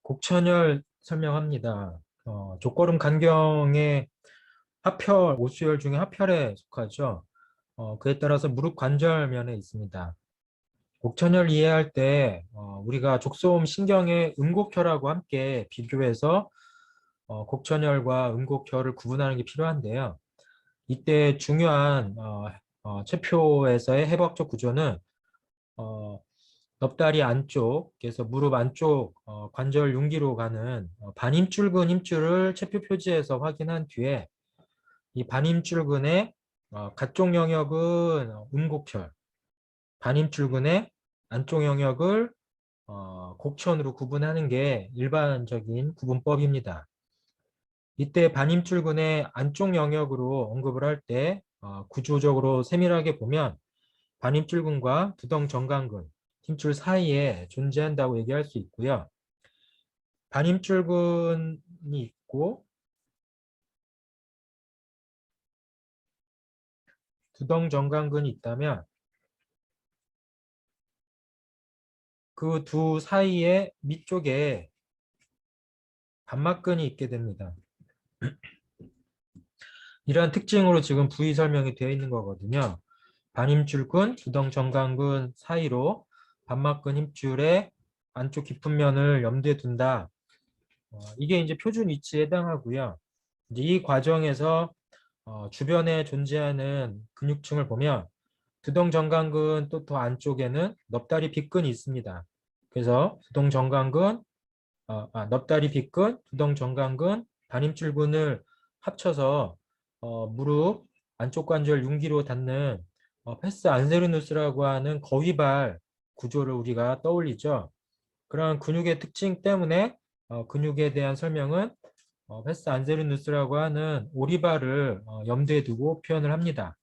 곡천열 설명합니다. 족걸음 간경의 하편, 오수열 중에 하편에 속하죠. 그에 따라서 무릎 관절면에 있습니다. 곡천열 이해할 때 우리가 족소음 신경의 음곡혈하고 함께 비교해서 곡천열과 음곡혈을 구분하는 게 필요한데요. 이때 중요한 체표에서의 해부학적 구조는 어, 넙다리 안쪽에서 무릎 안쪽 관절 융기로 가는 반임줄근 힘줄을 체표 표지에서 확인한 뒤에 이 반임줄근의 가쪽 영역은 음곡혈, 반임줄근의 안쪽 영역을 곡천으로 구분하는 게 일반적인 구분법입니다. 이때 반임줄근의 안쪽 영역으로 언급을 할 때 구조적으로 세밀하게 보면 반입줄근과 두덩정강근, 힘줄 사이에 존재한다고 얘기할 수 있고요. 반입줄근이 있고 두덩정강근이 있다면 그 두 사이의 밑쪽에 반막근이 있게 됩니다. 이러한 특징으로 지금 부위 설명이 되어 있는 거거든요. 반임줄근, 두덩정강근 사이로 반막근 힘줄의 안쪽 깊은 면을 염두에 둔다. 이게 이제 표준 위치에 해당하고요. 이제 이 과정에서 주변에 존재하는 근육층을 보면 두덩정강근 또 더 안쪽에는 넙다리 빗근이 있습니다. 그래서 두덩정강근, 넙다리 빗근, 두덩정강근, 반임줄근을 합쳐서 무릎 안쪽 관절 융기로 닿는 패스 안세르누스라고 하는 거위발 구조를 우리가 떠올리죠. 그런 근육의 특징 때문에 근육에 대한 설명은 패스 안세르누스라고 하는 오리발을 염두에 두고 표현을 합니다.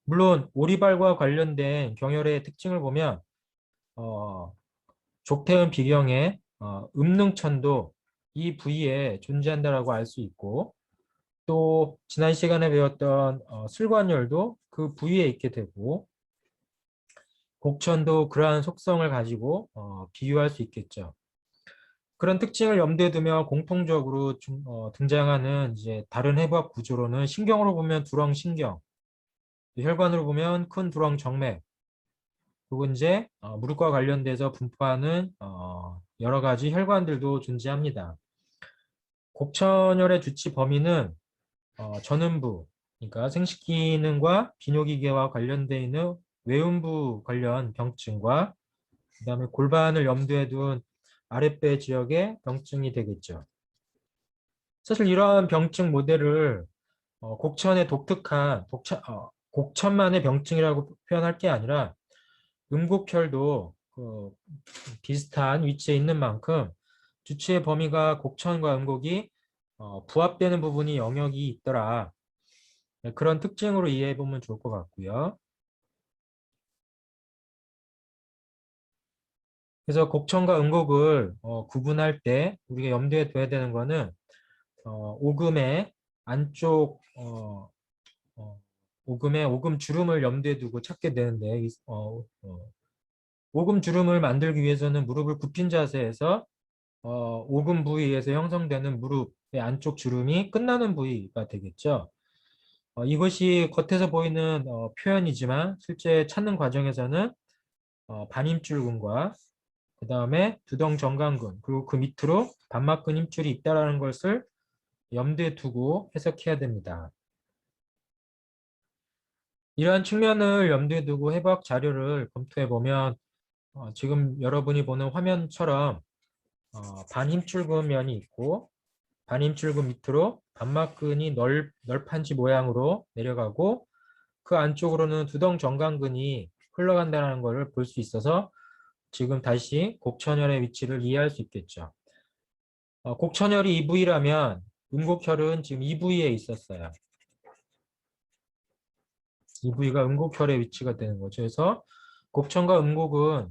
물론 오리발과 관련된 경혈의 특징을 보면 족태음 비경의 음능천도 이 부위에 존재한다라고 알 수 있고 또 지난 시간에 배웠던 슬관열도 그 부위에 있게 되고 곡천도 그러한 속성을 가지고 비유할 수 있겠죠. 그런 특징을 염두에 두며 공통적으로 등장하는 이제 다른 해부학 구조로는 신경으로 보면 두렁신경, 혈관으로 보면 큰 두렁정맥, 그리고 이제 무릎과 관련돼서 분포하는 여러 가지 혈관들도 존재합니다. 곡천열의 주치 범위는 전음부, 그러니까 생식 기능과 비뇨기계와 관련되어 있는 외음부 관련 병증과 그다음에 골반을 염두에 둔 아랫배 지역의 병증이 되겠죠. 사실 이러한 병증 모델을 곡천의 독특한 곡천만의 병증이라고 표현할 게 아니라 음곡혈도 그 비슷한 위치에 있는 만큼 주치의 범위가 곡천과 음곡이 부합되는 부분이 영역이 있더라. 네, 그런 특징으로 이해해 보면 좋을 것 같고요. 그래서 곡천과 음곡을 구분할 때 우리가 염두에 둬야 되는 거는 오금의 안쪽 오금의 오금 주름을 염두에 두고 찾게 되는데 오금 주름을 만들기 위해서는 무릎을 굽힌 자세에서 오금 부위에서 형성되는 무릎의 안쪽 주름이 끝나는 부위가 되겠죠. 이것이 겉에서 보이는 표현이지만 실제 찾는 과정에서는 반임줄근과 그 다음에 두덩정강근 그리고 그 밑으로 반막근 힘줄이 있다는 것을 염두에 두고 해석해야 됩니다. 이러한 측면을 염두에 두고 해부학 자료를 검토해 보면 지금 여러분이 보는 화면처럼 반힘줄근 면이 있고 반힘줄근 밑으로 반막근이 널판지 모양으로 내려가고 그 안쪽으로는 두덩정강근이 흘러간다는 것을 볼 수 있어서 지금 다시 곡천혈의 위치를 이해할 수 있겠죠. 곡천혈이 이 부위라면 음곡혈은 지금 이 부위에 있었어요. 이 부위가 음곡혈의 위치가 되는 거죠. 그래서 곡천과 음곡은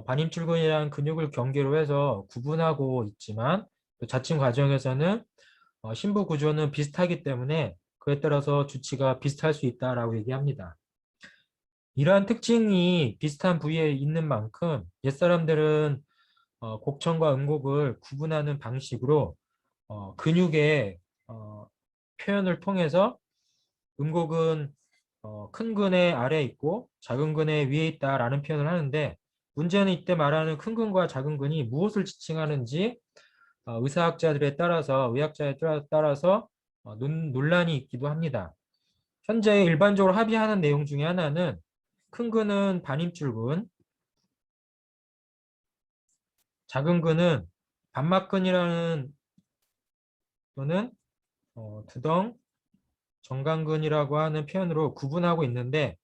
반임줄근이라는 근육을 경계로 해서 구분하고 있지만 또 자침 과정에서는 신부 구조는 비슷하기 때문에 그에 따라서 주치가 비슷할 수 있다라고 얘기합니다. 이러한 특징이 비슷한 부위에 있는 만큼 옛사람들은 곡천과 음곡을 구분하는 방식으로 근육의 표현을 통해서 음곡은 큰 근의 아래에 있고 작은 근의 위에 있다라는 표현을 하는데 문제는 이때 말하는 큰 근과 작은 근이 무엇을 지칭하는지 의사학자들에 따라서 의학자에 따라서 논란이 있기도 합니다. 현재 일반적으로 합의하는 내용 중에 하나는 큰 근은 반입줄근, 작은 근은 반막근이라는 또는 두덩, 정강근이라고 하는 표현으로 구분하고 있는데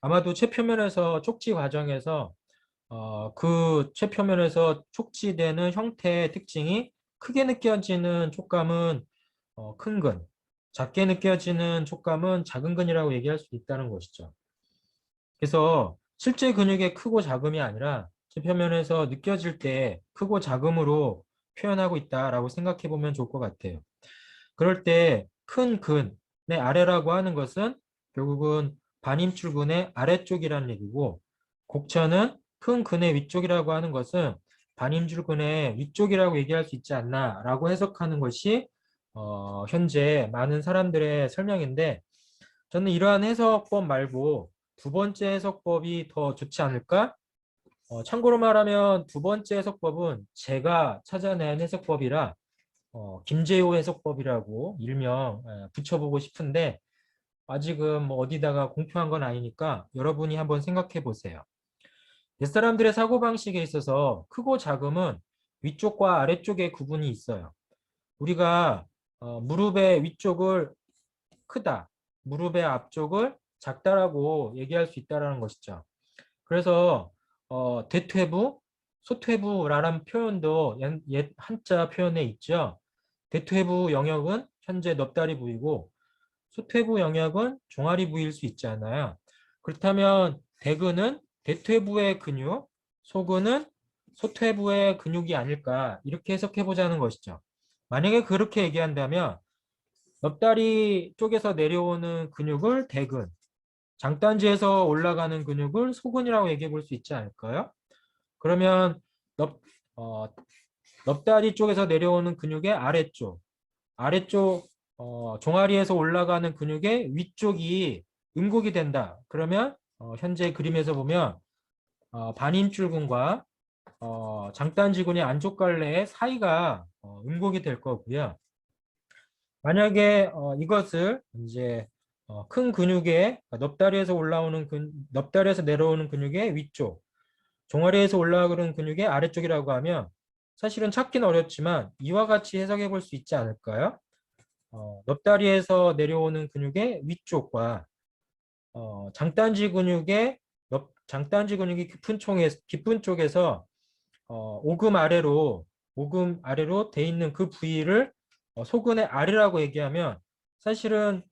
아마도 최표면에서 촉지 과정에서 그 최표면에서 촉지되는 형태의 특징이 크게 느껴지는 촉감은 큰 근, 작게 느껴지는 촉감은 작은 근이라고 얘기할 수 있다는 것이죠. 그래서 실제 근육의 크고 작음이 아니라 최표면에서 느껴질 때 크고 작음으로 표현하고 있다라고 생각해 보면 좋을 것 같아요. 그럴 때 큰 근의 아래라고 하는 것은 결국은 반임출근의 아래쪽이라는 얘기고 곡천은 큰 근의 위쪽이라고 하는 것은 반임줄근의 위쪽이라고 얘기할 수 있지 않나라고 해석하는 것이 현재 많은 사람들의 설명인데 저는 이러한 해석법 말고 두 번째 해석법이 더 좋지 않을까? 참고로 말하면 두 번째 해석법은 제가 찾아낸 해석법이라 김재호 해석법이라고 일명 붙여보고 싶은데 아직은 뭐 어디다가 공표한 건 아니니까 여러분이 한번 생각해 보세요. 옛사람들의 사고방식에 있어서 크고 작음은 위쪽과 아래쪽의 구분이 있어요. 우리가 무릎의 위쪽을 크다, 무릎의 앞쪽을 작다라고 얘기할 수 있다는 것이죠. 그래서 대퇴부, 소퇴부라는 표현도 옛 한자 표현에 있죠. 대퇴부 영역은 현재 넙다리 부위고 소퇴부 영역은 종아리 부위일 수 있잖아요. 그렇다면 대근은 대퇴부의 근육, 소근은 소퇴부의 근육이 아닐까 이렇게 해석해 보자는 것이죠. 만약에 그렇게 얘기한다면 넙다리 쪽에서 내려오는 근육을 대근, 장단지에서 올라가는 근육을 소근이라고 얘기해 볼 수 있지 않을까요? 그러면 넙, 어, 넙다리 쪽에서 내려오는 근육의 아래쪽 종아리에서 올라가는 근육의 위쪽이 음곡이 된다. 그러면 현재 그림에서 보면 반임줄근과 장단지근의 안쪽 갈래의 사이가 음곡이 될 거고요. 만약에 이것을 이제 큰 근육의 넙다리에서 올라오는 넙다리에서 내려오는 근육의 위쪽, 종아리에서 올라가는 근육의 아래쪽이라고 하면 사실은 찾기는 어렵지만 이와 같이 해석해 볼 수 있지 않을까요? 넙다리에서 내려오는 근육의 위쪽과 장단지 근육이 깊은 쪽에서 오금 아래로 돼 있는 그 부위를 소근의 아래라고 얘기하면 사실은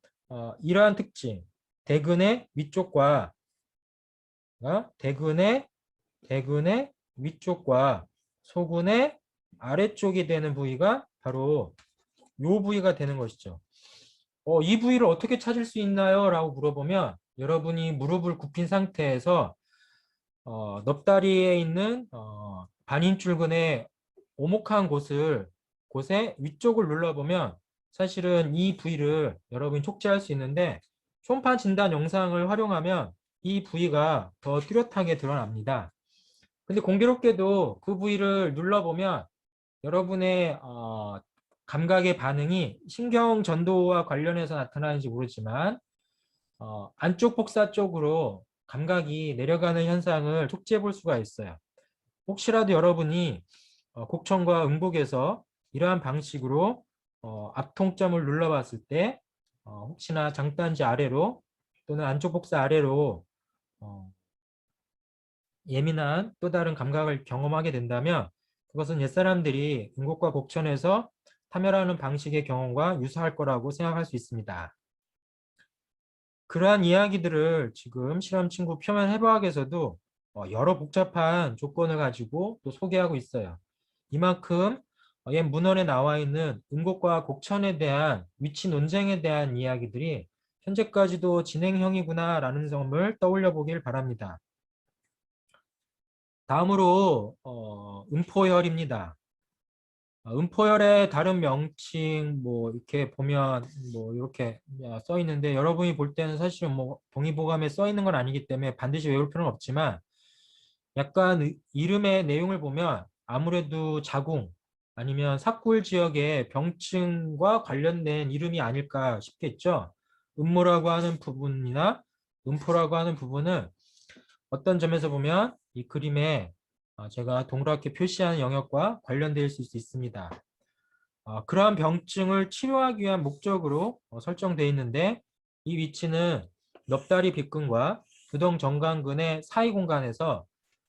이러한 특징, 대근의 위쪽과 대근의 위쪽과 소근의 아래쪽이 되는 부위가 바로 이 부위가 되는 것이죠. 이 부위를 어떻게 찾을 수 있나요? 라고 물어보면 여러분이 무릎을 굽힌 상태에서 넙다리에 있는 반인출근의 오목한 곳의 위쪽을 눌러보면 사실은 이 부위를 여러분이 촉지할 수 있는데 초음파 진단 영상을 활용하면 이 부위가 더 뚜렷하게 드러납니다. 근데 공교롭게도 그 부위를 눌러보면 여러분의 감각의 반응이 신경 전도와 관련해서 나타나는지 모르지만 안쪽 복사 쪽으로 감각이 내려가는 현상을 촉지해 볼 수가 있어요. 혹시라도 여러분이 곡천과 음곡에서 이러한 방식으로 앞통점을 눌러봤을 때 혹시나 장단지 아래로 또는 안쪽 복사 아래로 어, 예민한 또 다른 감각을 경험하게 된다면 그것은 옛사람들이 음곡과 곡천에서 타멸하는 방식의 경험과 유사할 거라고 생각할 수 있습니다. 그러한 이야기들을 지금 실험 친구 표면 해부학에서도 여러 복잡한 조건을 가지고 또 소개하고 있어요. 이만큼 옛 문헌에 나와 있는 음곡과 곡천에 대한 위치 논쟁에 대한 이야기들이 현재까지도 진행형이구나라는 점을 떠올려 보길 바랍니다. 다음으로 음포혈입니다. 음포혈의 다른 명칭 뭐 이렇게 보면 뭐 이렇게 써 있는데 여러분이 볼 때는 사실은 뭐 동의보감에 써 있는 건 아니기 때문에 반드시 외울 필요는 없지만 약간 이름의 내용을 보면 아무래도 자궁 아니면 사골 지역의 병증과 관련된 이름이 아닐까 싶겠죠. 음모라고 하는 부분이나 음포라고 하는 부분은 어떤 점에서 보면 이 그림에 제가 동그랗게 표시하는 영역과 관련될 수 있습니다. 그러한 병증을 치료하기 위한 목적으로 설정되어 있는데 이 위치는 넙다리 빗근과 두덩 정강근의 사이 공간에서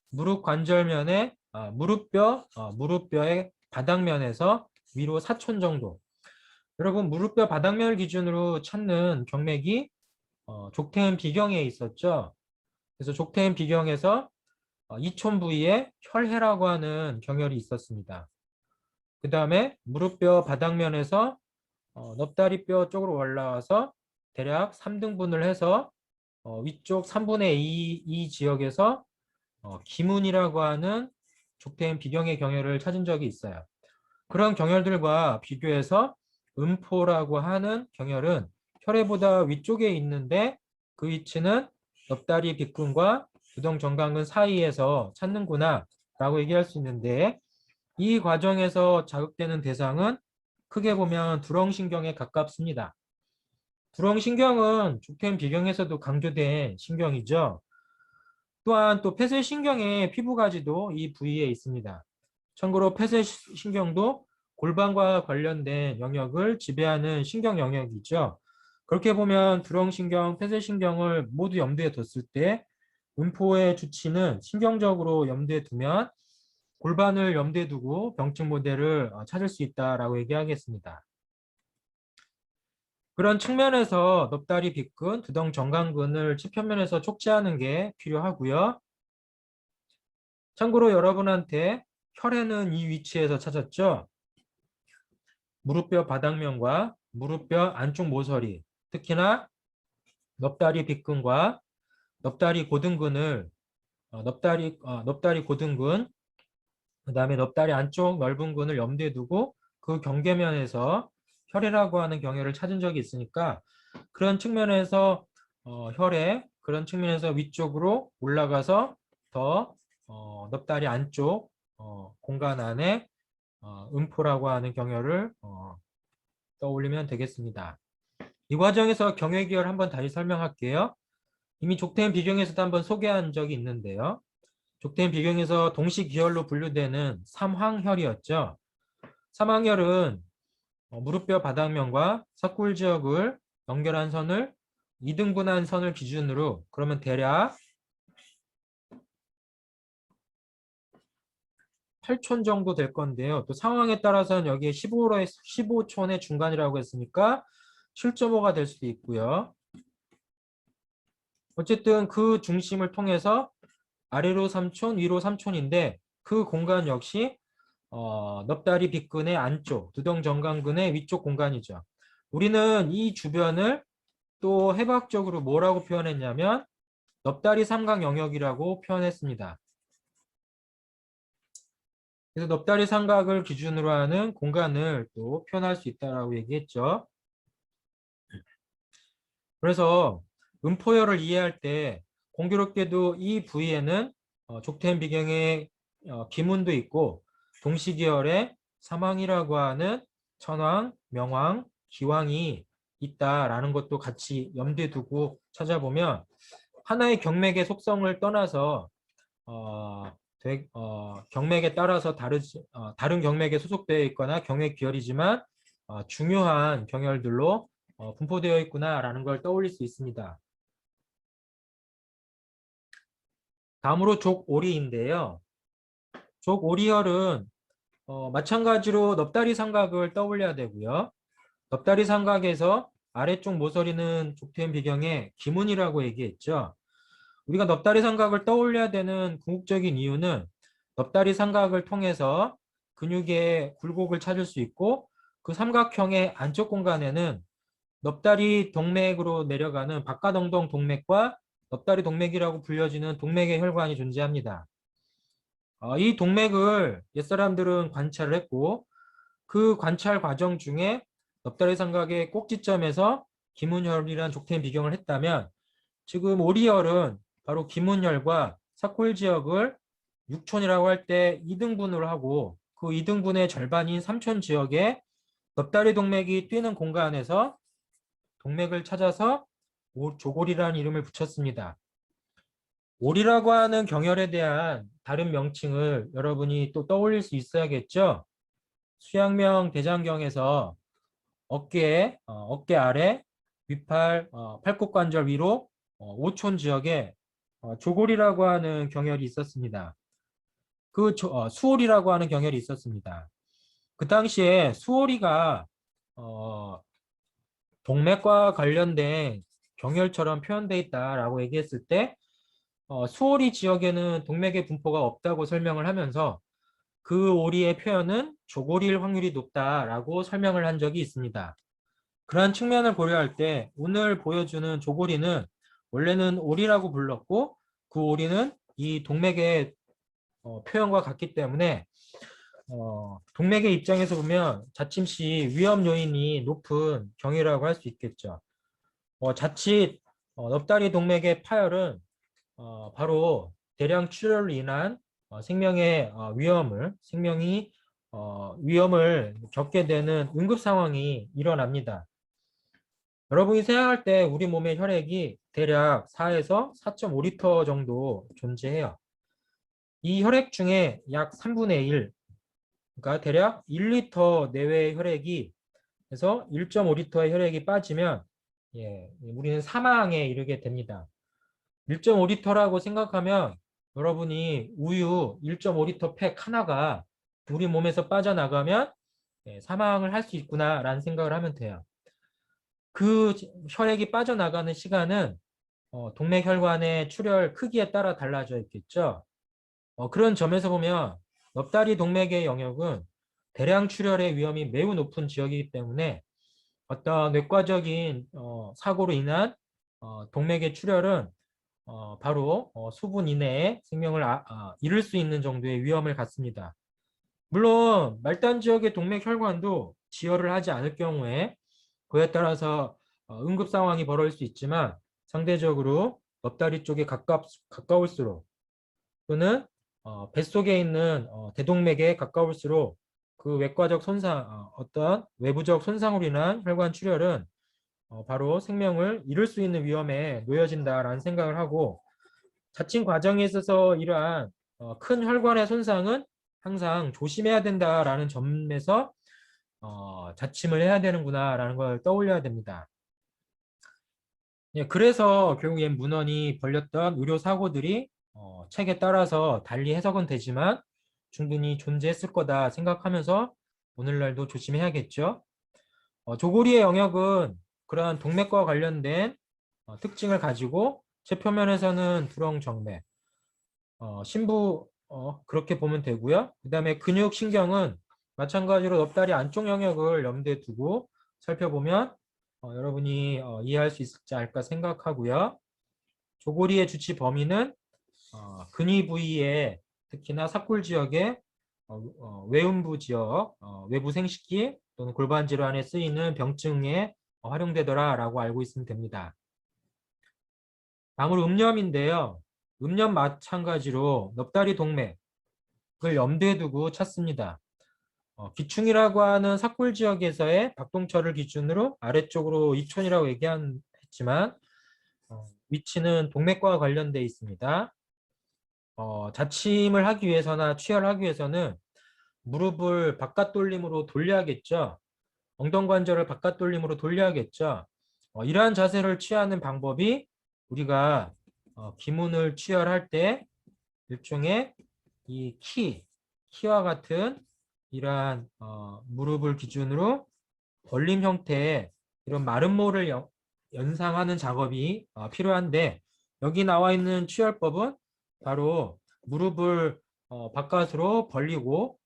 무릎 관절면의 무릎뼈의 바닥면에서 위로 4촌 정도. 여러분 무릎뼈 바닥면을 기준으로 찾는 경맥이 족태음 비경에 있었죠. 그래서 족태음 비경에서 이촌 부위에 혈해라고 하는 경혈이 있었습니다. 그 다음에 무릎뼈 바닥면에서 넙다리뼈 쪽으로 올라와서 대략 3등분을 해서 위쪽 3분의 2 지역에서 기문이라고 하는 족태인 비경의 경혈을 찾은 적이 있어요. 그런 경혈들과 비교해서 음포라고 하는 경혈은 혈액보다 위쪽에 있는데 그 위치는 넙다리 빗근과 두덩 정강근 사이에서 찾는구나 라고 얘기할 수 있는데 이 과정에서 자극되는 대상은 크게 보면 두렁신경에 가깝습니다. 두렁신경은 족태인 비경에서도 강조된 신경이죠. 또한 또 폐쇄신경의 피부가지도 이 부위에 있습니다. 참고로 폐쇄신경도 골반과 관련된 영역을 지배하는 신경 영역이죠. 그렇게 보면 두렁신경, 폐쇄신경을 모두 염두에 뒀을 때 음포의 주치는 신경적으로 염두에 두면 골반을 염두에 두고 병증 모델을 찾을 수 있다라고 얘기하겠습니다. 그런 측면에서 넙다리 빗근, 두덩 정강근을 치편면에서 촉지하는 게 필요하고요. 참고로 여러분한테 혈액은 이 위치에서 찾았죠. 무릎뼈 바닥면과 무릎뼈 안쪽 모서리, 특히나 넙다리 빗근과 넙다리 고등근을 넙다리 고등근, 그다음에 넙다리 안쪽 넓은 근을 염두에 두고 그 경계면에서 혈액이라고 하는 경혈을 찾은 적이 있으니까 그런 측면에서 혈액 그런 측면에서 위쪽으로 올라가서 더 넙다리 안쪽 공간 안에 음포라고 하는 경혈을 떠올리면 되겠습니다. 이 과정에서 경혈기혈 한번 다시 설명할게요. 이미 족태인 비경에서도 한번 소개한 적이 있는데요. 족태인 비경에서 동시기혈로 분류되는 삼황혈이었죠. 삼황혈은 무릎뼈 바닥면과 사골 지역을 연결한 선을 2등분한 선을 기준으로 그러면 대략 8촌 정도 될 건데요. 또 상황에 따라서는 여기에 15촌의 중간이라고 했으니까 7.5가 될 수도 있고요. 어쨌든 그 중심을 통해서 아래로 3촌, 위로 3촌인데 그 공간 역시 넙다리 빗근의 안쪽, 두덩 정강근의 위쪽 공간이죠. 우리는 이 주변을 또 해부학적으로 뭐라고 표현했냐면 넙다리 삼각 영역이라고 표현했습니다. 그래서 넙다리 삼각을 기준으로 하는 공간을 또 표현할 수 있다라고 얘기했죠. 그래서 음포열을 이해할 때 공교롭게도 이 부위에는 족태인 비경의 기문도 있고 동시기혈의 삼황이라고 하는 천황, 명황, 기황이 있다라는 것도 같이 염두에 두고 찾아보면 하나의 경맥의 속성을 떠나서 경맥에 따라서 다른 경맥에 소속되어 있거나 경맥 기혈이지만 중요한 경혈들로 분포되어 있구나라는 걸 떠올릴 수 있습니다. 다음으로 족오리인데요. 족오리혈은 마찬가지로 넙다리 삼각을 떠올려야 되고요. 넙다리 삼각에서 아래쪽 모서리는 족태인 비경의 기문이라고 얘기했죠. 우리가 넙다리 삼각을 떠올려야 되는 궁극적인 이유는 넙다리 삼각을 통해서 근육의 굴곡을 찾을 수 있고 그 삼각형의 안쪽 공간에는 넙다리 동맥으로 내려가는 박가동동 동맥과 넙다리 동맥이라고 불려지는 동맥의 혈관이 존재합니다. 이 동맥을 옛사람들은 관찰을 했고 그 관찰 과정 중에 넙다리 삼각의 꼭지점에서 기문혈이란 족템 비경을 했다면 지금 오리혈은 바로 기문혈과 사골 지역을 6촌이라고 할 때 2등분을 하고 그 2등분의 절반인 3촌 지역에 넙다리 동맥이 뛰는 공간에서 동맥을 찾아서 조골이라는 이름을 붙였습니다. 오리라고 하는 경혈에 대한 다른 명칭을 여러분이 또 떠올릴 수 있어야겠죠? 수양명 대장경에서 어깨 아래, 위팔, 팔굽관절 위로 5촌 지역에 조골이라고 하는 경혈이 있었습니다. 수오리라고 하는 경혈이 있었습니다. 그 당시에 수오리가 동맥과 관련된 경혈처럼 표현되어 있다라고 얘기했을 때 수오리 지역에는 동맥의 분포가 없다고 설명을 하면서 그 오리의 표현은 조골일 확률이 높다라고 설명을 한 적이 있습니다. 그러한 측면을 고려할 때 오늘 보여주는 조골이는 원래는 오리라고 불렀고 그 오리는 이 동맥의 표현과 같기 때문에 동맥의 입장에서 보면 자침시 위험 요인이 높은 경이라고 할 수 있겠죠. 자칫 넙다리 동맥의 파열은 바로 대량 출혈로 인한 생명의 위험을 겪게 되는 응급 상황이 일어납니다. 여러분이 생각할 때 우리 몸의 혈액이 대략 4에서 4.5리터 정도 존재해요. 이 혈액 중에 약 3분의 1, 그러니까 대략 1리터 내외의 혈액이 그래서 1.5리터의 혈액이 빠지면 우리는 사망에 이르게 됩니다. 1.5리터라고 생각하면 여러분이 우유 1.5리터 팩 하나가 우리 몸에서 빠져나가면 사망을 할 수 있구나라는 생각을 하면 돼요. 그 혈액이 빠져나가는 시간은 동맥혈관의 출혈 크기에 따라 달라져 있겠죠. 그런 점에서 보면 넙다리 동맥의 영역은 대량 출혈의 위험이 매우 높은 지역이기 때문에 어떤 뇌과적인 사고로 인한 동맥의 출혈은 바로 수분 이내에 생명을 잃을 수 있는 정도의 위험을 갖습니다. 물론 말단 지역의 동맥혈관도 지혈을 하지 않을 경우에 그에 따라서 응급 상황이 벌어질 수 있지만 상대적으로 넙다리 쪽에 가까울수록 또는 뱃속에 있는 대동맥에 가까울수록 그 외과적 손상, 어떤 외부적 손상으로 인한 혈관 출혈은 바로 생명을 잃을 수 있는 위험에 놓여진다라는 생각을 하고 자침 과정에 있어서 이러한 큰 혈관의 손상은 항상 조심해야 된다라는 점에서 자침을 해야 되는구나라는 걸 떠올려야 됩니다. 그래서 결국엔 문헌이 벌였던 의료 사고들이 책에 따라서 달리 해석은 되지만 충분히 존재했을 거다 생각하면서 오늘날도 조심해야겠죠. 조골이의 영역은 그러한 동맥과 관련된 특징을 가지고 체표면에서는 두렁정맥, 심부 그렇게 보면 되고요. 그 다음에 근육 신경은 마찬가지로 넙다리 안쪽 영역을 염두에 두고 살펴보면 여러분이 이해할 수 있을지 않을까 생각하고요. 조골이의 주치 범위는 근위 부위에 특히나 사골 지역의 외음부 지역, 외부 생식기 또는 골반 질환에 쓰이는 병증에 활용되더라라고 알고 있으면 됩니다. 다음으로 음염인데요. 음염 마찬가지로 넙다리 동맥을 염두에 두고 찾습니다. 기충이라고 하는 사골 지역에서의 박동철을 기준으로 아래쪽으로 이촌이라고 얘기했지만 위치는 동맥과 관련되어 있습니다. 자침을 하기 위해서나 취혈하기 위해서는 무릎을 바깥 돌림으로 돌려야겠죠. 엉덩관절을 바깥 돌림으로 돌려야겠죠. 이러한 자세를 취하는 방법이 우리가 기문을 취혈할 때 일종의 이 키와 같은 이러한 무릎을 기준으로 벌림 형태의 이런 마름모를 연상하는 작업이 필요한데 여기 나와 있는 취혈법은 바로 무릎을 바깥으로 벌리고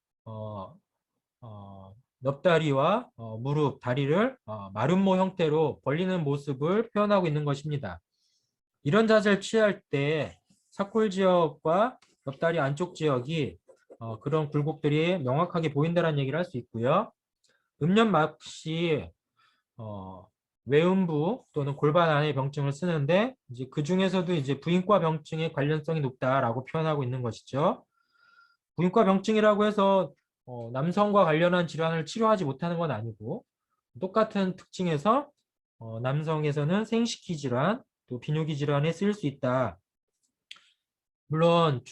넙다리와 무릎, 다리를 마름모 형태로 벌리는 모습을 표현하고 있는 것입니다. 이런 자세를 취할 때 사골 지역과 넙다리 안쪽 지역이 그런 굴곡들이 명확하게 보인다는 얘기를 할 수 있고요. 음염막시 외음부 또는 골반 안의 병증을 쓰는데 이제 그 중에서도 이제 부인과 병증의 관련성이 높다라고 표현하고 있는 것이죠. 부인과 병증이라고 해서 남성과 관련한 질환을 치료하지 못하는 건 아니고 똑같은 특징에서 남성에서는 생식기 질환 또 비뇨기 질환에 쓰일 수 있다. 물론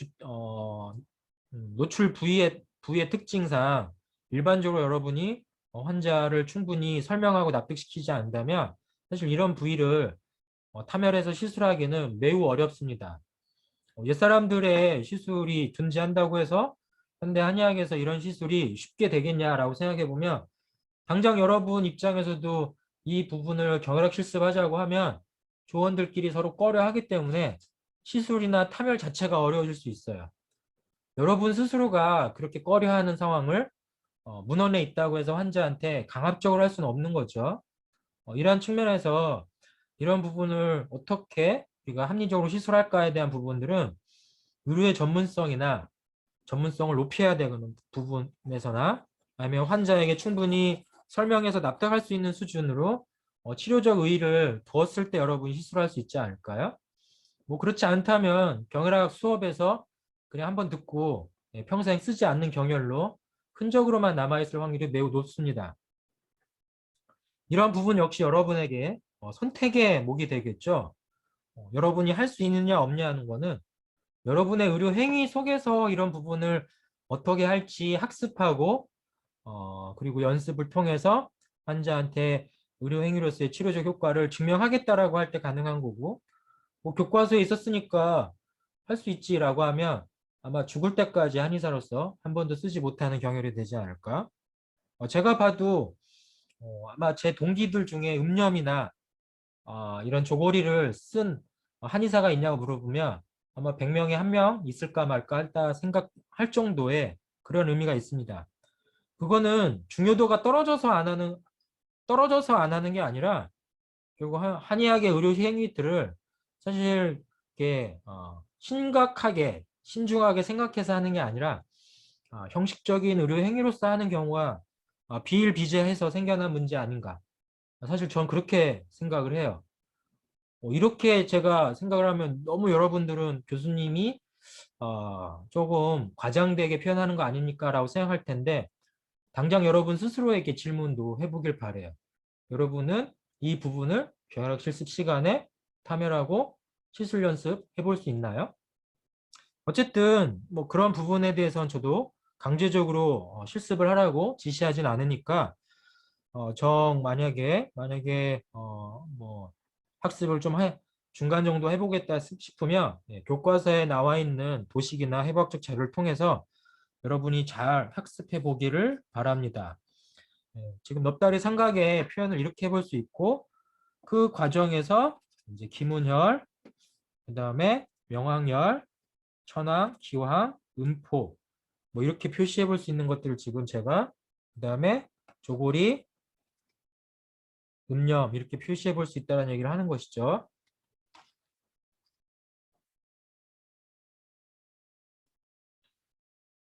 노출 부위의 특징상 일반적으로 여러분이 환자를 충분히 설명하고 납득시키지 않는다면 사실 이런 부위를 타멸해서 시술하기는 매우 어렵습니다. 옛사람들의 시술이 존재한다고 해서 현대 한의학에서 이런 시술이 쉽게 되겠냐라고 생각해 보면 당장 여러분 입장에서도 이 부분을 경혈학 실습하자고 하면 조원들끼리 서로 꺼려 하기 때문에 시술이나 타멸 자체가 어려워질 수 있어요. 여러분 스스로가 그렇게 꺼려하는 상황을 문헌에 있다고 해서 환자한테 강압적으로 할 수는 없는 거죠. 이러한 측면에서 이런 부분을 어떻게 우리가 합리적으로 시술할까에 대한 부분들은 의료의 전문성을 높여야 되는 부분에서나 아니면 환자에게 충분히 설명해서 납득할 수 있는 수준으로 치료적 의의를 두었을 때 여러분이 시술할 수 있지 않을까요? 뭐 그렇지 않다면 경혈학 수업에서 그냥 한번 듣고 평생 쓰지 않는 경혈로 흔적으로만 남아있을 확률이 매우 높습니다. 이러한 부분 역시 여러분에게 선택의 목이 되겠죠. 여러분이 할 수 있느냐 없냐 하는 거는 여러분의 의료 행위 속에서 이런 부분을 어떻게 할지 학습하고 그리고 연습을 통해서 환자한테 의료 행위로서의 치료적 효과를 증명하겠다라고 할 때 가능한 거고 뭐 교과서에 있었으니까 할 수 있지라고 하면 아마 죽을 때까지 한의사로서 한 번도 쓰지 못하는 경혈이 되지 않을까? 제가 봐도 아마 제 동기들 중에 음염이나 이런 조고리를 쓴 한의사가 있냐고 물어보면 아마 100명에 1명 있을까 말까 했다 생각할 정도의 그런 의미가 있습니다. 그거는 중요도가 떨어져서 안 하는 게 아니라 결국 한의학의 의료 행위들을 사실 이렇게 심각하게 신중하게 생각해서 하는 게 아니라 형식적인 의료 행위로서 하는 경우가 비일비재해서 생겨난 문제 아닌가. 사실 전 그렇게 생각을 해요. 이렇게 제가 생각을 하면 너무 여러분들은 교수님이 조금 과장되게 표현하는 거 아닙니까? 라고 생각할 텐데 당장 여러분 스스로에게 질문도 해보길 바래요. 여러분은 이 부분을 경혈학 실습 시간에 참여하고 시술 연습 해볼 수 있나요? 어쨌든 뭐 그런 부분에 대해서는 저도 강제적으로 실습을 하라고 지시하진 않으니까 만약에 뭐 학습을 좀 중간 정도 해보겠다 싶으면 교과서에 나와 있는 도식이나 해부학적 자료를 통해서 여러분이 잘 학습해 보기를 바랍니다. 지금 넙다리 삼각의 표현을 이렇게 해볼 수 있고 그 과정에서 이제 기문혈, 그 다음에 명황혈, 천황, 기황, 음포 뭐 이렇게 표시해 볼 수 있는 것들을 지금 제가 그 다음에 조골이, 음염 이렇게 표시해 볼 수 있다는 얘기를 하는 것이죠.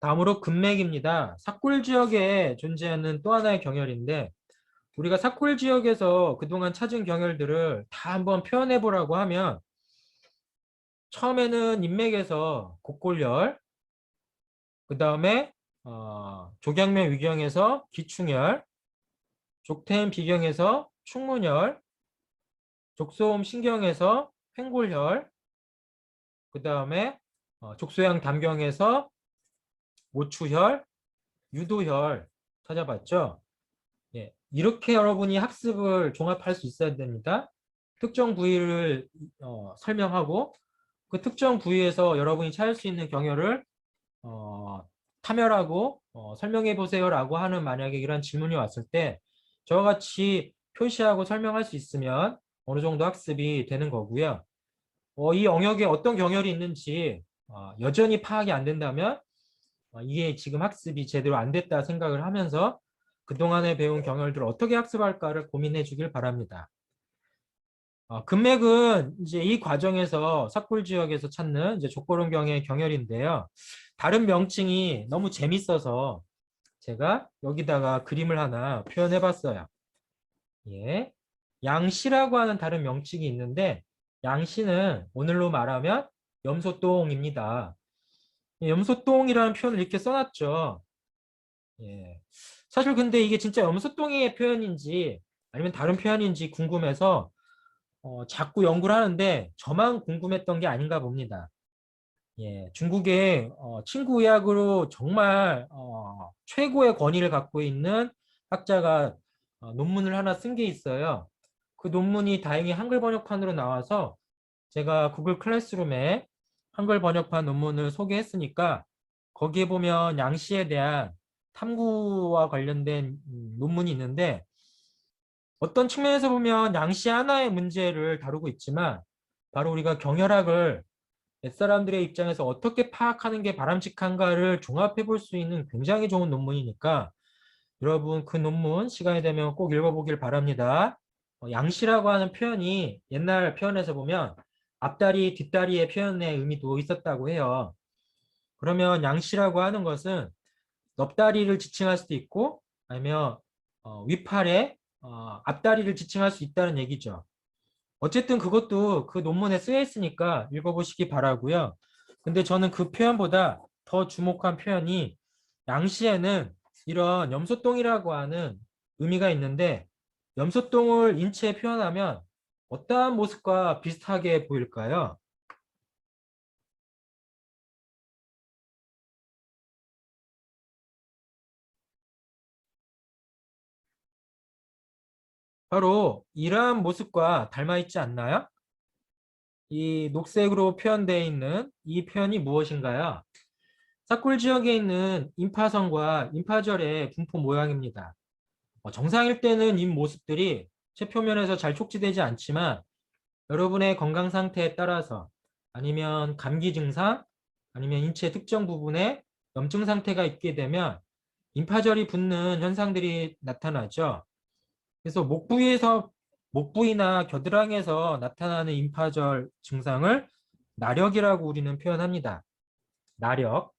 다음으로 금맥입니다. 사골 지역에 존재하는 또 하나의 경혈인데 우리가 사골 지역에서 그동안 찾은 경혈들을 다 한번 표현해 보라고 하면 처음에는 인맥에서 곡골혈, 그 다음에 족양면 위경에서 기충혈, 족태음 비경에서 충문혈, 족소음 신경에서 횡골혈, 그 다음에 족소양 담경에서 모추혈, 유도혈 찾아봤죠? 예, 이렇게 여러분이 학습을 종합할 수 있어야 됩니다. 특정 부위를 설명하고 그 특정 부위에서 여러분이 찾을 수 있는 경혈을 타멸하고 설명해 보세요라고 하는 만약에 이런 질문이 왔을 때 저와 같이 표시하고 설명할 수 있으면 어느 정도 학습이 되는 거고요. 이 영역에 어떤 경혈이 있는지 여전히 파악이 안 된다면 이게 지금 학습이 제대로 안 됐다 생각을 하면서 그동안에 배운 경혈들을 어떻게 학습할까를 고민해 주길 바랍니다. 금맥은 이제 이 과정에서 삭골 지역에서 찾는 이제 족보론경의 경혈인데요. 다른 명칭이 너무 재밌어서 제가 여기다가 그림을 하나 표현해 봤어요. 예. 양씨라고 하는 다른 명칭이 있는데 양씨는 오늘로 말하면 염소똥입니다. 염소똥이라는 표현을 이렇게 써놨죠. 예. 사실 근데 이게 진짜 염소똥의 표현인지 아니면 다른 표현인지 궁금해서 자꾸 연구를 하는데 저만 궁금했던 게 아닌가 봅니다. 예, 중국의 친구 의학으로 정말 최고의 권위를 갖고 있는 학자가 논문을 하나 쓴 게 있어요. 그 논문이 다행히 한글 번역판으로 나와서 제가 구글 클래스룸에 한글 번역판 논문을 소개했으니까 거기에 보면 양씨에 대한 탐구와 관련된 논문이 있는데 어떤 측면에서 보면 양씨 하나의 문제를 다루고 있지만 바로 우리가 경혈학을 옛사람들의 입장에서 어떻게 파악하는 게 바람직한가를 종합해 볼 수 있는 굉장히 좋은 논문이니까 여러분 그 논문 시간이 되면 꼭 읽어보길 바랍니다. 양씨라고 하는 표현이 옛날 표현에서 보면 앞다리, 뒷다리의 표현의 의미도 있었다고 해요. 그러면 양씨라고 하는 것은 넙다리를 지칭할 수도 있고 아니면 위팔의 앞다리를 지칭할 수 있다는 얘기죠. 어쨌든 그것도 그 논문에 쓰여 있으니까 읽어보시기 바라고요. 근데 저는 그 표현보다 더 주목한 표현이 양씨에는 이런 염소똥이라고 하는 의미가 있는데 염소똥을 인체에 표현하면 어떠한 모습과 비슷하게 보일까요? 바로 이러한 모습과 닮아 있지 않나요? 이 녹색으로 표현되어 있는 이 표현이 무엇인가요? 사골 지역에 있는 임파선과 임파절의 분포 모양입니다. 정상일 때는 이 모습들이 체표면에서 잘 촉지되지 않지만 여러분의 건강 상태에 따라서 아니면 감기 증상 아니면 인체 특정 부분에 염증 상태가 있게 되면 임파절이 붙는 현상들이 나타나죠. 그래서 목 부위나 겨드랑이에서 나타나는 임파절 증상을 나력이라고 우리는 표현합니다. 나력.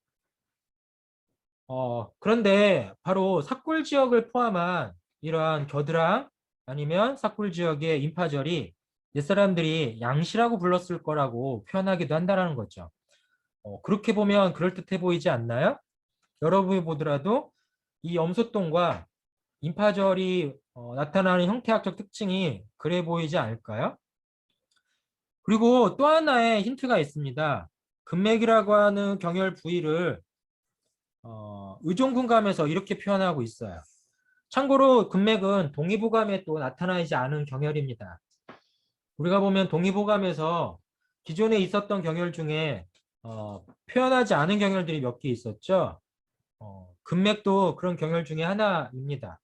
그런데 바로 삭골 지역을 포함한 이러한 겨드랑 아니면 삭골 지역의 임파절이 옛사람들이 양시라고 불렀을 거라고 표현하기도 한다는 거죠. 그렇게 보면 그럴듯해 보이지 않나요? 여러분이 보더라도 이 염소똥과 임파절이 나타나는 형태학적 특징이 그래 보이지 않을까요? 그리고 또 하나의 힌트가 있습니다. 금맥이라고 하는 경혈 부위를 의존근감에서 이렇게 표현하고 있어요. 참고로 금맥은 동의보감에 또 나타나지 않은 경혈입니다. 우리가 보면 동의보감에서 기존에 있었던 경혈 중에 표현하지 않은 경혈들이 몇 개 있었죠. 금맥도 그런 경혈 중에 하나입니다.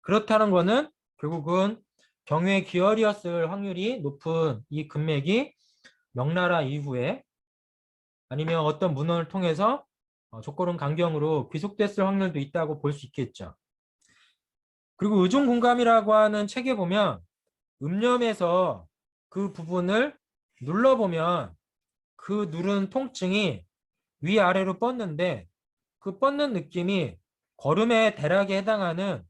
그렇다는 것은 결국은 경유의 기혈이었을 확률이 높은 이 금맥이 명나라 이후에 아니면 어떤 문헌을 통해서 족고론 강경으로 귀속됐을 확률도 있다고 볼 수 있겠죠. 그리고 의존공감이라고 하는 책에 보면 읍념에서 그 부분을 눌러보면 그 누른 통증이 위아래로 뻗는데 그 뻗는 느낌이 걸음의 대략에 해당하는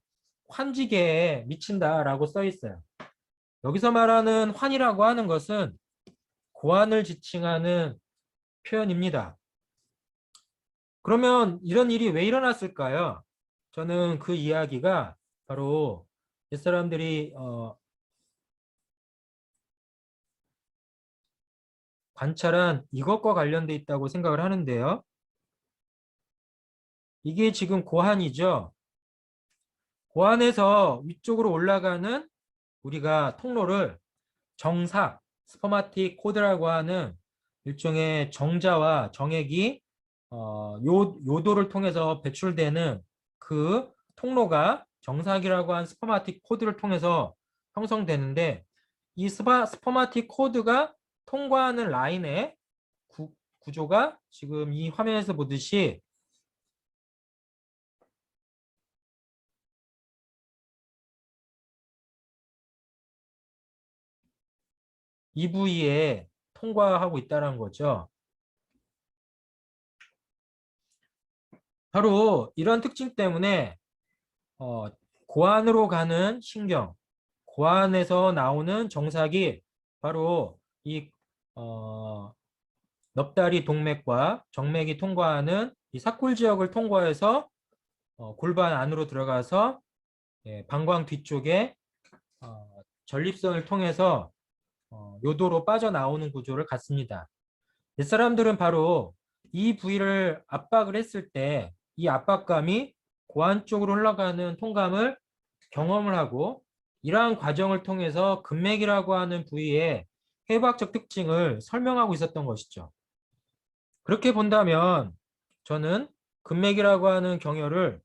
환지계에 미친다라고 써 있어요. 여기서 말하는 환이라고 하는 것은 고환을 지칭하는 표현입니다. 그러면 이런 일이 왜 일어났을까요? 저는 그 이야기가 바로 옛사람들이 관찰한 이것과 관련돼 있다고 생각을 하는데요. 이게 지금 고환이죠. 고환에서 위쪽으로 올라가는 우리가 통로를 정사, 스퍼마틱 코드라고 하는 일종의 정자와 정액이 요도를 통해서 배출되는 그 통로가 정사기라고 한 스퍼마틱 코드를 통해서 형성되는데 이 스퍼마틱 코드가 통과하는 라인의 구조가 지금 이 화면에서 보듯이 이 부위에 통과하고 있다는 거죠. 바로 이런 특징 때문에 고안으로 가는 신경, 고안에서 나오는 정삭이 바로 이 넙다리 동맥과 정맥이 통과하는 이 사골 지역을 통과해서 골반 안으로 들어가서 방광 뒤쪽에 전립선을 통해서 요도로 빠져나오는 구조를 갖습니다. 옛사람들은 바로 이 부위를 압박을 했을 때 이 압박감이 고안 쪽으로 흘러가는 통감을 경험을 하고 이러한 과정을 통해서 금맥이라고 하는 부위의 해부학적 특징을 설명하고 있었던 것이죠. 그렇게 본다면 저는 금맥이라고 하는 경혈을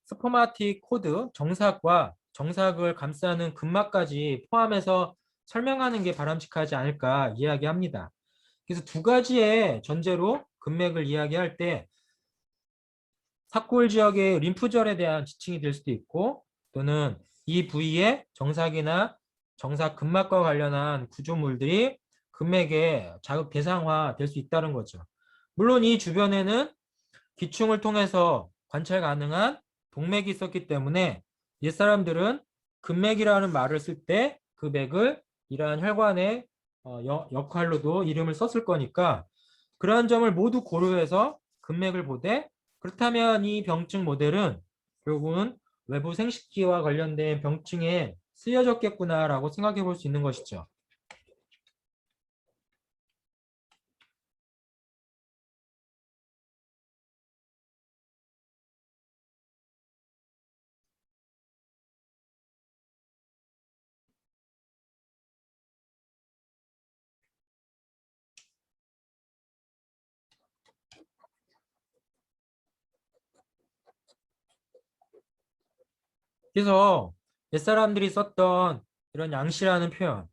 스포마틱 코드, 정삭과 정삭을 감싸는 근막까지 포함해서 설명하는 게 바람직하지 않을까 이야기합니다. 그래서 두 가지의 전제로 근맥을 이야기할 때 사골 지역의 림프절에 대한 지칭이 될 수도 있고 또는 이 부위의 정삭이나 정삭 근막과 관련한 구조물들이 근맥의 자극 대상화 될 수 있다는 거죠. 물론 이 주변에는 기충을 통해서 관찰 가능한 동맥이 있었기 때문에 옛사람들은 근맥이라는 말을 쓸 때 그 맥을 이러한 혈관의 역할로도 이름을 썼을 거니까 그러한 점을 모두 고려해서 근맥을 보되 그렇다면 이 병증 모델은 결국은 외부 생식기와 관련된 병증에 쓰여졌겠구나라고 생각해 볼 수 있는 것이죠. 그래서 옛사람들이 썼던 이런 양시라는 표현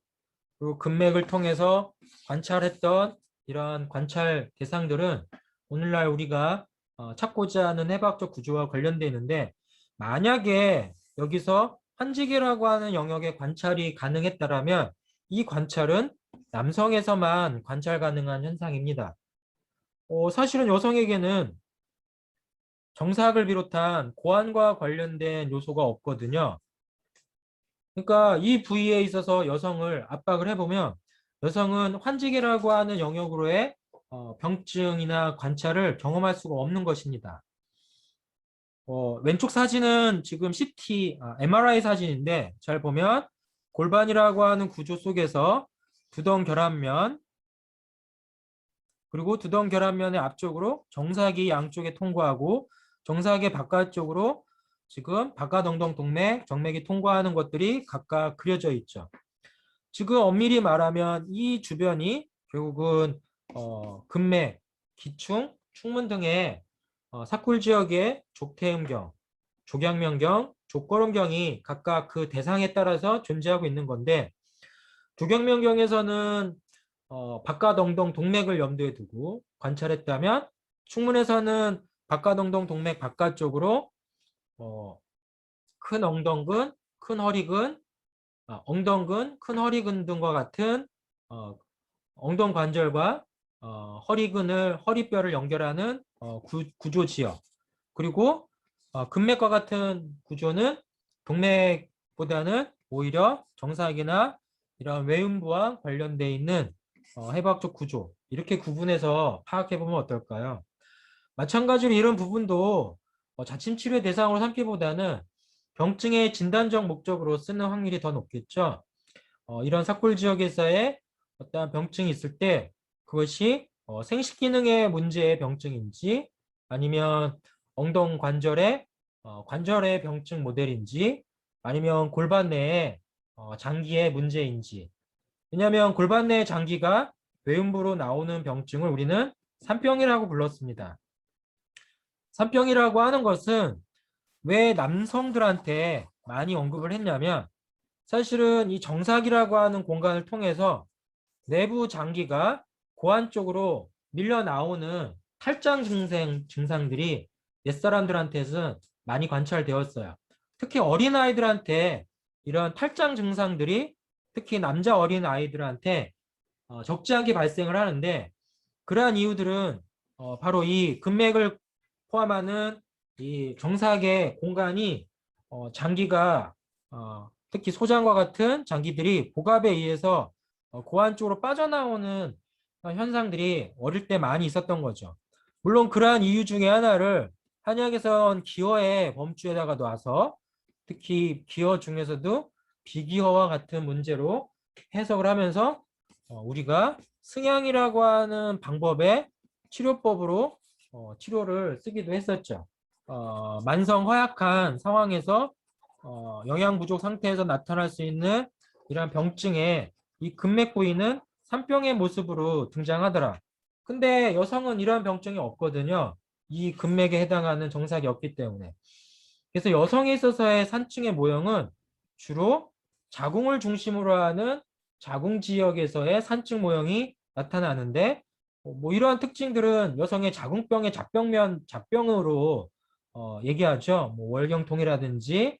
그리고 근맥을 통해서 관찰했던 이러한 관찰 대상들은 오늘날 우리가 찾고자 하는 해부학적 구조와 관련되어 있는데 만약에 여기서 환지기라고 하는 영역의 관찰이 가능했다면 이 관찰은 남성에서만 관찰 가능한 현상입니다. 사실은 여성에게는 정삭을 비롯한 고환과 관련된 요소가 없거든요. 그러니까 이 부위에 있어서 여성을 압박을 해보면 여성은 환지기라고 하는 영역으로의 병증이나 관찰을 경험할 수가 없는 것입니다. 왼쪽 사진은 지금 CT, MRI 사진인데 잘 보면 골반이라고 하는 구조 속에서 두덩 결합면 그리고 두덩 결합면의 앞쪽으로 정삭이 양쪽에 통과하고 정삭의 바깥쪽으로 지금 바깥엉덩 동맥, 정맥이 통과하는 것들이 각각 그려져 있죠. 지금 엄밀히 말하면 이 주변이 결국은 근맥, 기충, 충문 등의 사골 지역의 족태음경, 족양면경, 족거름경이 각각 그 대상에 따라서 존재하고 있는 건데 족양면경에서는 바깥엉덩 동맥을 염두에 두고 관찰했다면 충문에서는 바깥엉덩 동맥 바깥쪽으로 큰 엉덩근, 큰 허리근, 엉덩근, 큰 허리근 등과 같은 엉덩관절과 허리근을 허리뼈를 연결하는 구조 지역 그리고 근맥과 같은 구조는 동맥보다는 오히려 정삭이나 이런 외음부와 관련되어 있는 해부학적 구조 이렇게 구분해서 파악해 보면 어떨까요? 마찬가지로 이런 부분도 자침치료의 대상으로 삼기보다는 병증의 진단적 목적으로 쓰는 확률이 더 높겠죠. 이런 사골 지역에서의 어떠한 병증이 있을 때 그것이 생식기능의 문제의 병증인지 아니면 엉덩 관절의 병증 모델인지 아니면 골반 내의 장기의 문제인지 왜냐하면 골반 내 장기가 외음부로 나오는 병증을 우리는 산병이라고 불렀습니다. 산병이라고 하는 것은 왜 남성들한테 많이 언급을 했냐면 사실은 이 정삭이라고 하는 공간을 통해서 내부 장기가 고안 쪽으로 밀려 나오는 탈장 증상들이 옛사람들한테는 많이 관찰되었어요. 특히 어린아이들한테 이런 탈장 증상들이 특히 남자 어린아이들한테 적지 않게 발생을 하는데 그러한 이유들은 바로 이 근맥을 포함하는 이 정사각의 공간이 장기가 특히 소장과 같은 장기들이 복압에 의해서 고안 쪽으로 빠져나오는 현상들이 어릴 때 많이 있었던 거죠. 물론 그러한 이유 중에 하나를 한의학에선 기허의 범주에다가 놔서 특히 기허 중에서도 비기허와 같은 문제로 해석을 하면서 우리가 승향이라고 하는 방법의 치료법으로 치료를 쓰기도 했었죠. 만성 허약한 상황에서 영양 부족 상태에서 나타날 수 있는 이러한 병증에 이 근맥 부위는 산병의 모습으로 등장하더라. 근데 여성은 이러한 병증이 없거든요. 이 근맥에 해당하는 정삭이 없기 때문에. 그래서 여성에 있어서의 산층의 모형은 주로 자궁을 중심으로 하는 자궁 지역에서의 산층 모형이 나타나는데 뭐 이러한 특징들은 여성의 자궁병의 잡병으로 얘기하죠. 뭐 월경통이라든지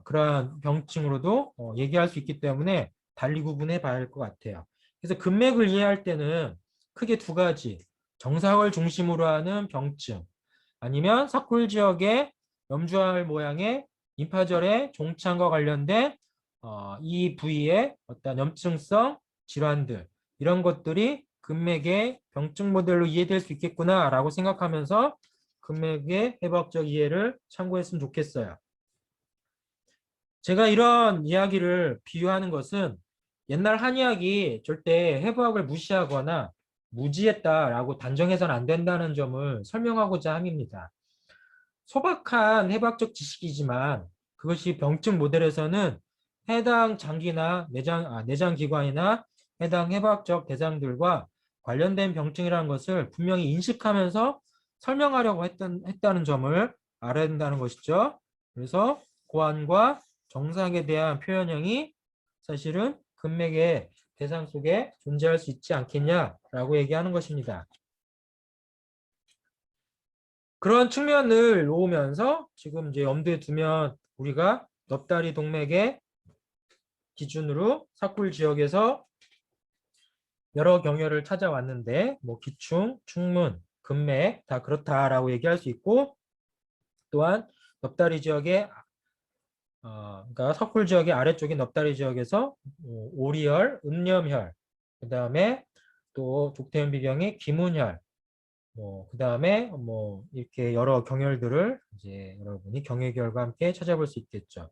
그러한 병증으로도 얘기할 수 있기 때문에 달리 구분해 봐야 할 것 같아요. 그래서 근맥을 이해할 때는 크게 두 가지, 정상을 중심으로 하는 병증, 아니면 사골 지역의 염주알 모양의 림파절의 종창과 관련된 이 부위의 어떤 염증성 질환들, 이런 것들이 근맥의 병증 모델로 이해될 수 있겠구나라고 생각하면서 근맥의 해부학적 이해를 참고했으면 좋겠어요. 제가 이런 이야기를 비유하는 것은 옛날 한의학이 절대 해부학을 무시하거나 무지했다라고 단정해서는 안 된다는 점을 설명하고자 함입니다. 소박한 해부학적 지식이지만 그것이 병증 모델에서는 해당 장기나 내장기관이나 해당 해부학적 대상들과 관련된 병증이라는 것을 분명히 인식하면서 설명하려고 했다는 점을 알아야 된다는 것이죠. 그래서 고환과 정상에 대한 표현형이 사실은 근맥의 대상 속에 존재할 수 있지 않겠냐라고 얘기하는 것입니다. 그런 측면을 놓으면서 지금 이제 염두에 두면 우리가 넙다리 동맥의 기준으로 사골 지역에서 여러 경혈을 찾아왔는데 뭐 기충, 충문, 근맥 다 그렇다라고 얘기할 수 있고 또한 넙다리 지역의 그러니까 석굴 지역의 아래쪽인 넙다리 지역에서 오리혈, 음염혈, 그 다음에 또 족태현 비경의 기문혈, 그 다음에 뭐 이렇게 여러 경혈들을 이제 여러분이 경외결과 함께 찾아볼 수 있겠죠.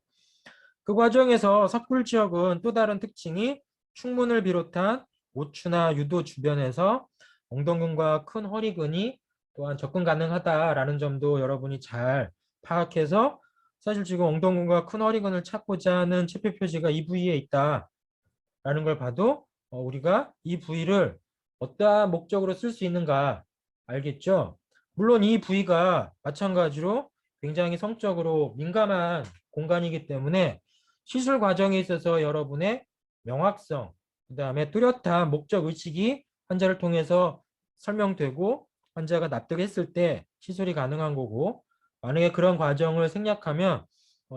그 과정에서 석굴 지역은 또 다른 특징이 충문을 비롯한 오추나 유도 주변에서 엉덩근과 큰 허리근이 또한 접근 가능하다라는 점도 여러분이 잘 파악해서 사실 지금 엉덩근과 큰 허리근을 찾고자 하는 체표 표시가 이 부위에 있다라는 걸 봐도 우리가 이 부위를 어떠한 목적으로 쓸 수 있는가 알겠죠? 물론 이 부위가 마찬가지로 굉장히 성적으로 민감한 공간이기 때문에 시술 과정에 있어서 여러분의 명확성, 그 다음에 뚜렷한 목적 의식이 환자를 통해서 설명되고 환자가 납득했을 때 시술이 가능한 거고 만약에 그런 과정을 생략하면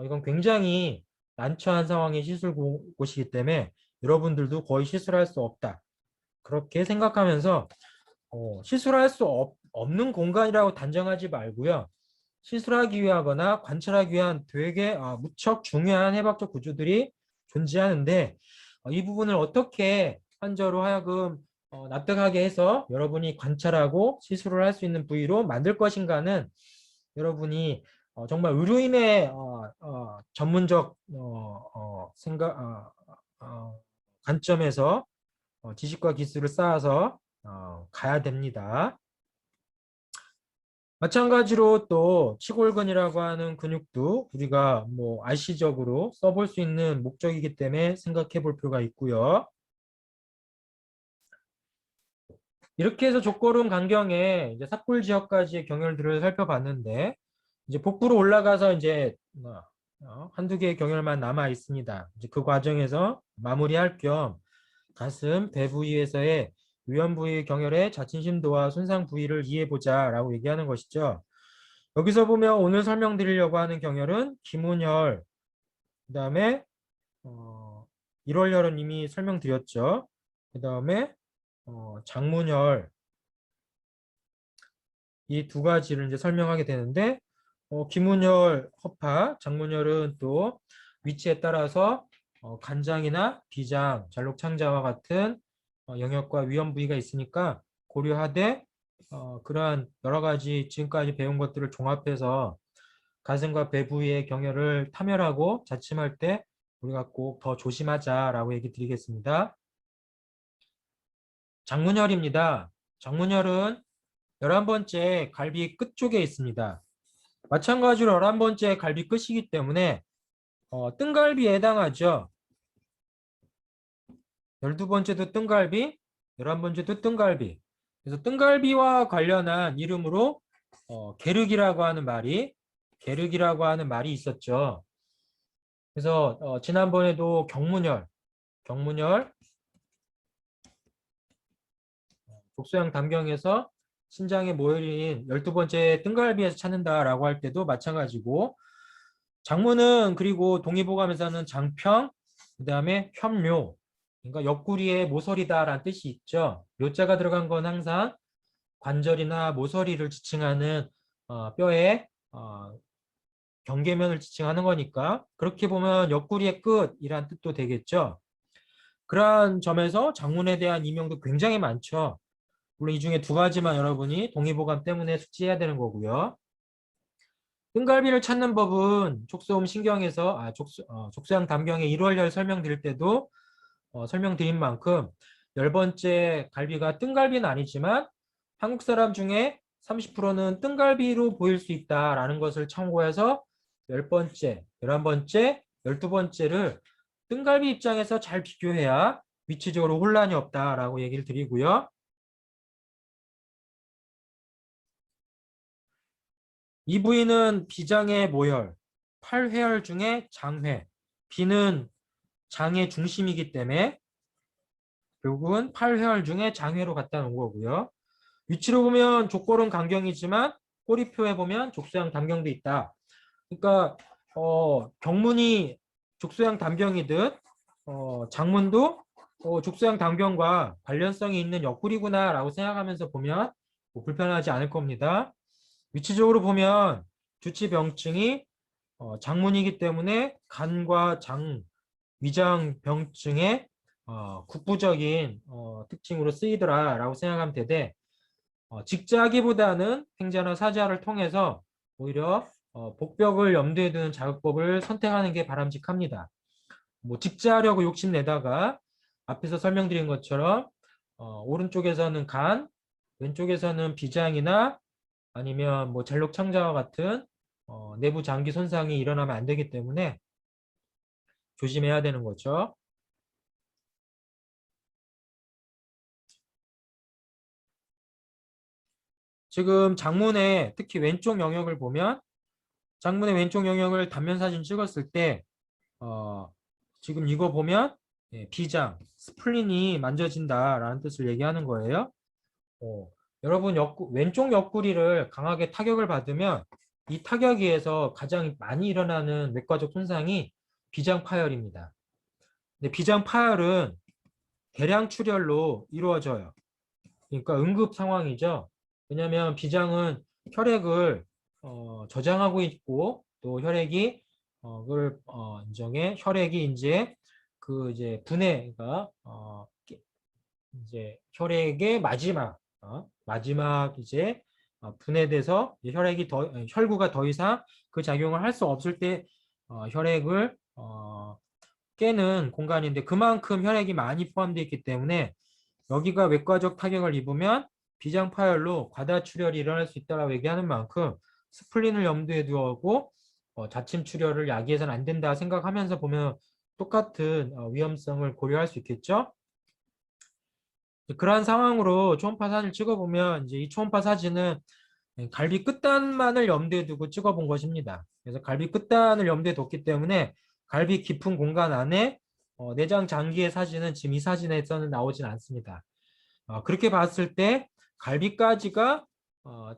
이건 굉장히 난처한 상황의 시술 곳이기 때문에 여러분들도 거의 시술할 수 없다. 그렇게 생각하면서 시술할 수 없는 공간이라고 단정하지 말고요. 시술하기 위하거나 관찰하기 위한 되게 무척 중요한 해부학적 구조들이 존재하는데 이 부분을 어떻게 환자로 하여금 납득하게 해서 여러분이 관찰하고 시술을 할 수 있는 부위로 만들 것인가는 여러분이 정말 의료인의 전문적 생각 관점에서 지식과 기술을 쌓아서 가야 됩니다. 마찬가지로 또 치골근이라고 하는 근육도 우리가 뭐 RC적으로 써볼 수 있는 목적이기 때문에 생각해 볼 필요가 있고요. 이렇게 해서 족골은 간경에 이제 삭골 지역까지의 경혈들을 살펴봤는데 이제 복부로 올라가서 이제 한두 개의 경혈만 남아 있습니다. 이제 그 과정에서 마무리할 겸 가슴, 배 부위에서의 위험 부위 경혈의 자친 심도와 손상 부위를 이해해 보자라고 얘기하는 것이죠. 여기서 보면 오늘 설명드리려고 하는 경혈은 기문혈, 그 다음에 1월혈은 이미 설명드렸죠. 그 다음에 장문혈, 이 두 가지를 이제 설명하게 되는데, 기문혈, 허파, 장문혈은 또 위치에 따라서 간장이나 비장, 잘록창자와 같은 영역과 위험 부위가 있으니까 고려하되 그러한 여러 가지 지금까지 배운 것들을 종합해서 가슴과 배 부위의 경혈을 타멸하고 자침할 때 우리가 꼭 더 조심하자라고 얘기 드리겠습니다. 장문혈입니다. 장문혈은 11번째 갈비 끝 쪽에 있습니다. 마찬가지로 11번째 갈비 끝이기 때문에 뜬갈비에 해당하죠. 12번째도 뜬갈비, 11번째도 뜬갈비. 그래서 뜬갈비와 관련한 이름으로 게륵이라고 하는 말이 있었죠. 그래서 지난번에도 경문혈, 족소양 담경에서 신장의 모혈인 12번째 뜬갈비에서 찾는다라고 할 때도 마찬가지고, 장문은 그리고 동의보감에서는 장평, 그 다음에 현묘, 그러니까 옆구리의 모서리다라는 뜻이 있죠. 묘자가 들어간 건 항상 관절이나 모서리를 지칭하는 뼈의 경계면을 지칭하는 거니까 그렇게 보면 옆구리의 끝이란 뜻도 되겠죠. 그러한 점에서 장문에 대한 이명도 굉장히 많죠. 물론 이 중에 두 가지만 여러분이 동의보감 때문에 숙지해야 되는 거고요. 뜬갈비를 찾는 법은 족소음 신경에서 족소양 담경의 1월열 설명드릴 때도 설명드린 만큼 10번째 갈비가 뜬갈비는 아니지만 한국 사람 중에 30%는 뜬갈비로 보일 수 있다라는 것을 참고해서 10번째, 11번째, 12번째를 뜬갈비 입장에서 잘 비교해야 위치적으로 혼란이 없다라고 얘기를 드리고요. 이 부위는 비장의 모혈, 8회혈 중에 장회, 비는 장의 중심이기 때문에 결국은 8회혈 중에 장회로 갖다 놓은 거고요. 위치로 보면 족골은 강경이지만 꼬리표에 보면 족소양 담경도 있다. 그러니까 경문이 족소양 담경이듯 장문도 족소양 담경과 관련성이 있는 옆구리구나라고 생각하면서 보면 뭐 불편하지 않을 겁니다. 위치적으로 보면 주치병증이 장문이기 때문에 간과 장, 위장 병증의 국부적인 특징으로 쓰이더라라고 생각하면 되되 직자하기보다는 행자나 사자를 통해서 오히려 복벽을 염두에 두는 자극법을 선택하는 게 바람직합니다. 뭐 직자하려고 욕심내다가 앞에서 설명드린 것처럼 오른쪽에서는 간, 왼쪽에서는 비장이나 아니면 뭐 잘록창자와 같은 내부 장기 손상이 일어나면 안 되기 때문에 조심해야 되는 거죠. 지금 장문의 특히 왼쪽 영역을 보면 장문의 왼쪽 영역을 단면 사진 찍었을 때 지금 이거 보면 비장, 스플린이 만져진다라는 뜻을 얘기하는 거예요. 여러분 왼쪽 옆구리를 강하게 타격을 받으면 이 타격에 의해서 가장 많이 일어나는 외과적 손상이 비장 파열입니다. 근데 비장 파열은 대량 출혈로 이루어져요. 그러니까 응급 상황이죠. 왜냐하면 비장은 혈액을 저장하고 있고 또 혈액이 그걸 인정해 혈액이 이제 분해가 이제 혈액의 마지막 이제 분해돼서 혈액이 혈구가 더 이상 그 작용을 할 수 없을 때 혈액을 깨는 공간인데 그만큼 혈액이 많이 포함되어 있기 때문에 여기가 외과적 타격을 입으면 비장 파열로 과다 출혈이 일어날 수 있다고 얘기하는 만큼 스플린을 염두에 두고 자침 출혈을 야기해서는 안 된다 생각하면서 보면 똑같은 위험성을 고려할 수 있겠죠. 그러한 상황으로 초음파 사진을 찍어보면 이제 이 초음파 사진은 갈비 끝단만을 염두에 두고 찍어본 것입니다. 그래서 갈비 끝단을 염두에 뒀기 때문에 갈비 깊은 공간 안에 내장 장기의 사진은 지금 이 사진에서는 나오진 않습니다. 그렇게 봤을 때 갈비까지가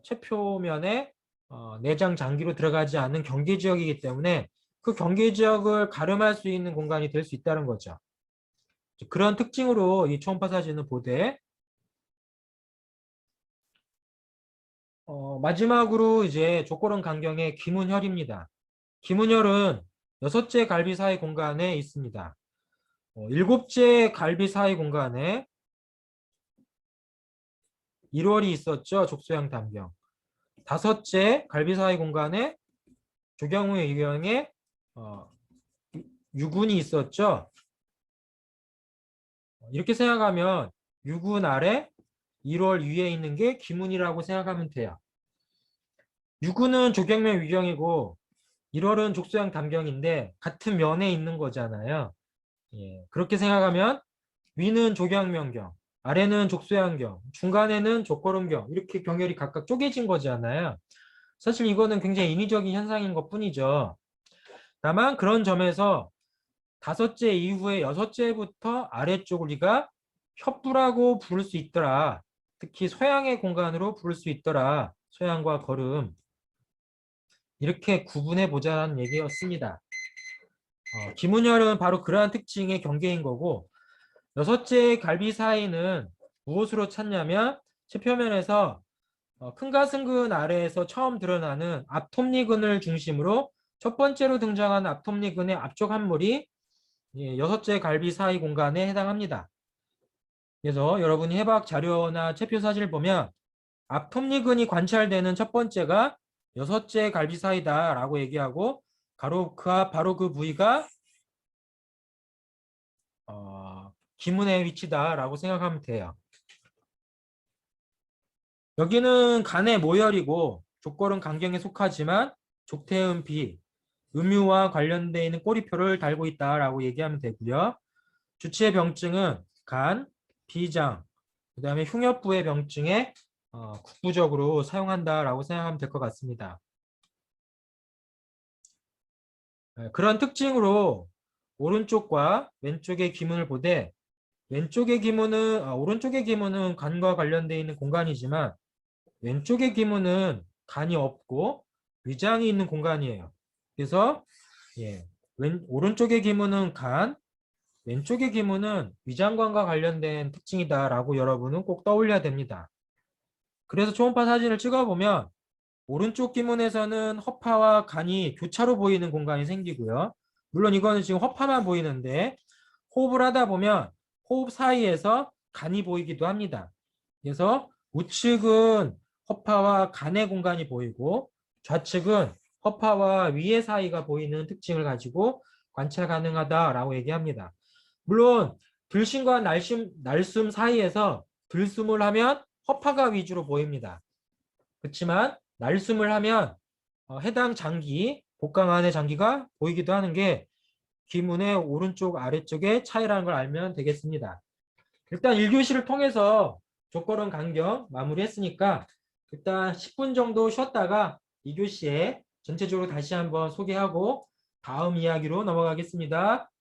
최표면에 내장 장기로 들어가지 않는 경계 지역이기 때문에 그 경계 지역을 가름할 수 있는 공간이 될 수 있다는 거죠. 그런 특징으로 이 초음파 사진을 보되 마지막으로 이제 족골은 강경의 기문혈입니다. 기문혈은 여섯째 갈비 사이 공간에 있습니다. 일곱째 갈비 사이 공간에 1월이 있었죠. 족소양 담경. 다섯째 갈비 사이 공간에 조경우의 유경에 유군이 있었죠. 이렇게 생각하면 유군 아래 1월 위에 있는 게 기문이라고 생각하면 돼요. 유군은 조경면 위경이고 1월은 족소양 담경인데 같은 면에 있는 거잖아요. 예, 그렇게 생각하면 위는 조경면경, 아래는 족소양경, 중간에는 족골음경 이렇게 경혈이 각각 쪼개진 거잖아요. 사실 이거는 굉장히 인위적인 현상인 것뿐이죠. 다만 그런 점에서 다섯째 이후에 여섯째부터 아래쪽을 우리가 협부라고 부를 수 있더라. 특히 소양의 공간으로 부를 수 있더라. 소양과 거름. 이렇게 구분해 보자는 얘기였습니다. 기문혈은 바로 그러한 특징의 경계인 거고 여섯째 갈비 사이는 무엇으로 찾냐면 체표면에서 큰 가슴근 아래에서 처음 드러나는 앞톱니근을 중심으로 첫 번째로 등장하는 앞톱니근의 앞쪽 한 물이 여섯째 갈비 사이 공간에 해당합니다. 그래서 여러분이 해박 자료나 체표 사진을 보면 앞톱니근이 관찰되는 첫 번째가 여섯째 갈비 사이다라고 얘기하고 바로 그 부위가 기문의 위치다라고 생각하면 돼요. 여기는 간의 모혈이고 족골은 간경에 속하지만 족태음 비, 음유와 관련되어 있는 꼬리표를 달고 있다라고 얘기하면 되고요. 주치의 병증은 간, 비장, 그 다음에 흉엽부의 병증에 국부적으로 사용한다라고 생각하면 될 것 같습니다. 그런 특징으로 오른쪽과 왼쪽의 기문을 보되 오른쪽의 기문은 간과 관련되어 있는 공간이지만 왼쪽의 기문은 간이 없고 위장이 있는 공간이에요. 그래서 오른쪽의 기문은 간, 왼쪽의 기문은 위장관과 관련된 특징이다라고 여러분은 꼭 떠올려야 됩니다. 그래서 초음파 사진을 찍어보면 오른쪽 기문에서는 허파와 간이 교차로 보이는 공간이 생기고요. 물론 이거는 지금 허파만 보이는데 호흡을 하다 보면 호흡 사이에서 간이 보이기도 합니다. 그래서 우측은 허파와 간의 공간이 보이고 좌측은 허파와 위의 사이가 보이는 특징을 가지고 관찰 가능하다라고 얘기합니다. 물론 들심과 날숨 사이에서 들숨을 하면 허파가 위주로 보입니다. 그렇지만 날숨을 하면 해당 장기, 복강 안의 장기가 보이기도 하는 게 기문의 오른쪽 아래쪽의 차이라는 걸 알면 되겠습니다. 일단 1교시를 통해서 족골은 간경 마무리했으니까 일단 10분 정도 쉬었다가 2교시에 전체적으로 다시 한번 소개하고 다음 이야기로 넘어가겠습니다.